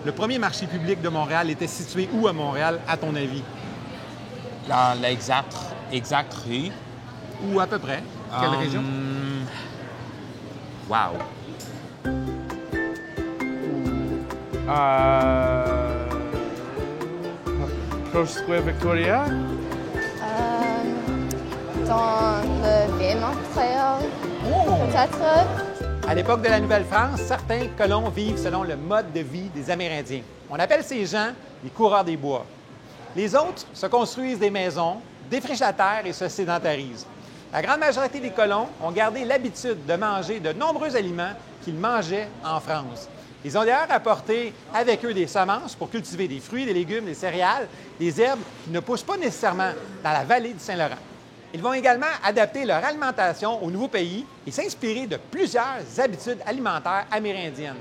Le premier marché public de Montréal était situé où à Montréal, à ton avis? Dans l'exacte rue. Ou à peu près? Quelle région? Wow. Cloche Square Victoria. Dans le vieux Montréal, peut-être. À l'époque de la Nouvelle-France, certains colons vivent selon le mode de vie des Amérindiens. On appelle ces gens les coureurs des bois. Les autres se construisent des maisons, défrichent la terre et se sédentarisent. La grande majorité des colons ont gardé l'habitude de manger de nombreux aliments qu'ils mangeaient en France. Ils ont d'ailleurs apporté avec eux des semences pour cultiver des fruits, des légumes, des céréales, des herbes qui ne poussent pas nécessairement dans la vallée du Saint-Laurent. Ils vont également adapter leur alimentation au nouveau pays et s'inspirer de plusieurs habitudes alimentaires amérindiennes.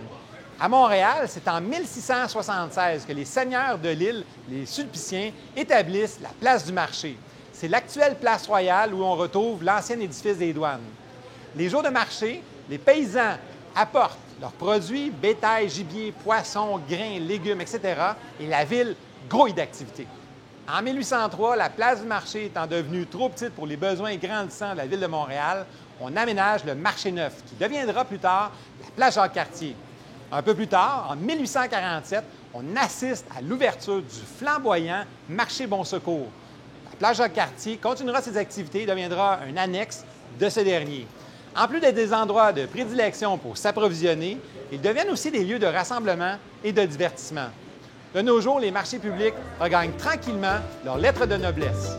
À Montréal, c'est en 1676 que les seigneurs de l'île, les Sulpiciens, établissent la place du marché. C'est l'actuelle place royale où on retrouve l'ancien édifice des douanes. Les jours de marché, les paysans apportent leurs produits, bétail, gibier, poissons, grains, légumes, etc. et la ville grouille d'activités. En 1803, la place du marché étant devenue trop petite pour les besoins grandissants de la ville de Montréal, on aménage le marché neuf, qui deviendra plus tard la place Jacques-Cartier. Un peu plus tard, en 1847, on assiste à l'ouverture du flamboyant marché Bon Secours. La place Jacques-Cartier continuera ses activités et deviendra un annexe de ce dernier. En plus d'être des endroits de prédilection pour s'approvisionner, ils deviennent aussi des lieux de rassemblement et de divertissement. De nos jours, les marchés publics regagnent tranquillement leur lettre de noblesse.